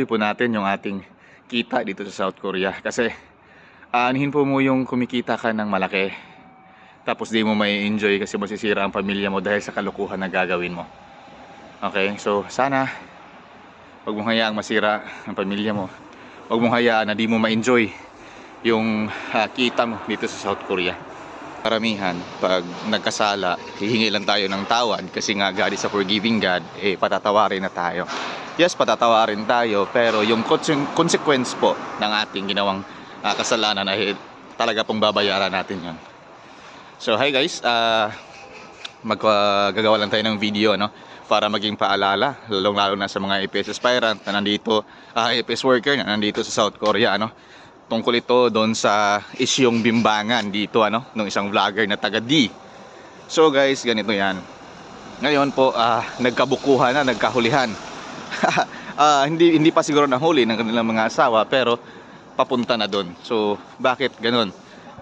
po natin yung ating kita dito sa South Korea kasi anihin po mo yung kumikita ka ng malaki tapos di mo may enjoy kasi masisira ang pamilya mo dahil sa kalokohan na gagawin mo. Okay, so sana wag mong hayaang masira ang pamilya mo, wag mong hayaan na di mo ma-enjoy yung kita mo dito sa South Korea. Karamihan pag nagkasala hihingi lang tayo ng tawad kasi nga God is a forgiving God, patatawarin na tayo. Yes, patatawarin tayo, pero yung consequence po ng ating ginawang kasalanan ay talaga pong babayaran natin yun. So hi guys, gagawa lang tayo ng video para maging paalala, lalong-lalo na sa mga EPS aspirant na nandito, EPS worker na nandito sa South Korea, tungkol ito doon sa isyong bimbangan dito, nung isang vlogger na taga D. So guys, ganito yan. Ngayon po, nagkabukuhan na, nagkahulihan. Hindi pa siguro nahuli ng kanilang mga asawa, pero papunta na doon. So bakit ganun?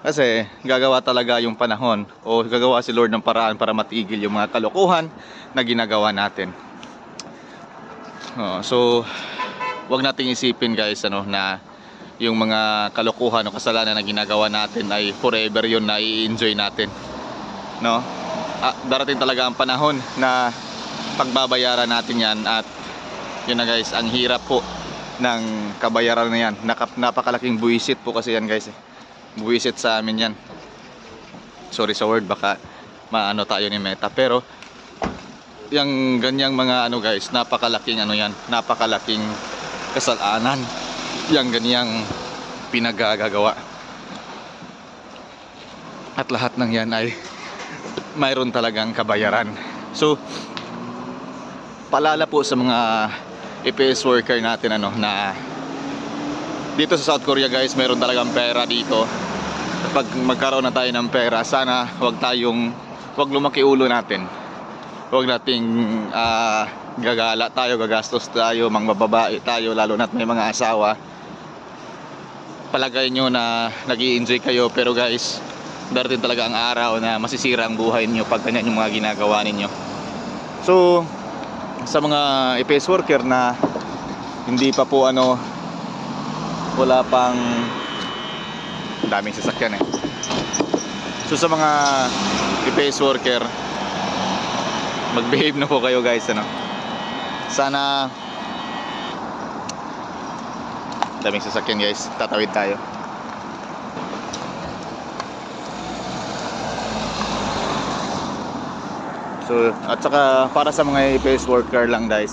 Kasi gagawa talaga yung panahon, o gagawa si Lord ng paraan para matigil yung mga kalokohan na ginagawa natin. So wag nating isipin guys na yung mga kalokohan o kasalanan na ginagawa natin ay forever yun na i-enjoy natin, darating talaga ang panahon na pagbabayaran natin yan. At yun na guys, ang hirap po ng kabayaran na yan. Napakalaking buwisit po kasi yan guys, buwisit sa amin yan. Sorry sa word, baka maano tayo ni Meta, pero yung ganyang mga guys, napakalaking yan, napakalaking kasalanan yung ganyang pinagagagawa. At lahat ng yan ay mayroon talagang kabayaran. So palala po sa mga EPS worker natin na dito sa South Korea guys, mayroon talagang pera dito. Pag magkaroon na tayo ng pera, sana wag lumaki ulo natin. Wag nating gagala tayo, gagastos tayo, mangbababae tayo, lalo na't may mga asawa. Palagay nyo na nag-i-enjoy kayo, pero guys, darating talaga ang araw na masisira ang buhay niyo pag ganyan yung mga ginagawa ninyo. So sa mga EPS worker na hindi pa po wala pang daming sasakyan So sa mga EPS worker, mag-behave na po kayo guys, sana daming sasakyan guys, tatawid tayo. So at saka para sa mga EPS worker lang guys,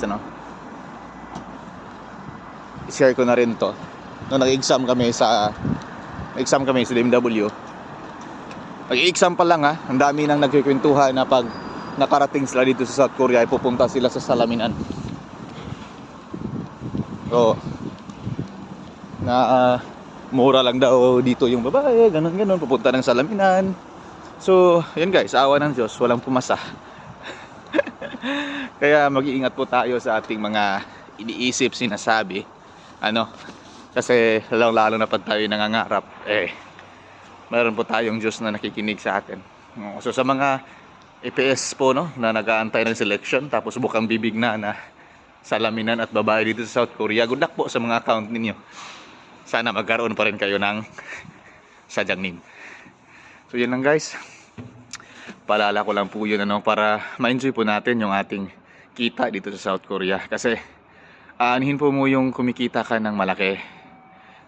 i-share ko na rin to. Nung nag-exam kami sa DMW, nag-exam pa lang ang dami nang nagkikwentuhan na pag nakarating sila dito sa South Korea ay pupunta sila sa salaminan. So mura lang daw dito yung babae, ganun pupunta ng salaminan. So yan guys, awa ng Diyos, walang pumasa. Kaya mag-iingat po tayo sa ating mga iniisip, sinasabi, kasi lalo na pag tayo nangangarap, mayroon po tayong Diyos na nakikinig sa atin. So sa mga EPS po na nag-aantay ng selection tapos bukang bibig na salaminan at babae dito sa South Korea, good luck po sa mga account ninyo. Sana magkaroon pa rin kayo ng sadyang name. So yun lang guys, paalala ko lang po yun para ma-enjoy po natin yung ating kita dito sa South Korea. Kasi anihin po mo yung kumikita ka ng malaki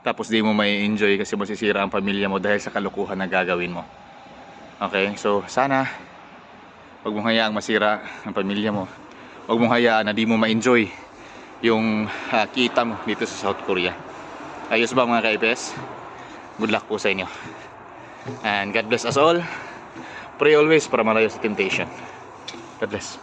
tapos di mo may enjoy kasi masisira ang pamilya mo dahil sa kalokohan na gagawin mo. Okay, so sana wag mong hayaang masira ang pamilya mo, wag mong hayaan na di mo ma-enjoy yung kita mo dito sa South Korea. Ayos ba mga ka-EPS? Good luck po sa inyo, and God bless us all. Pray always para malayo sa temptation. God bless.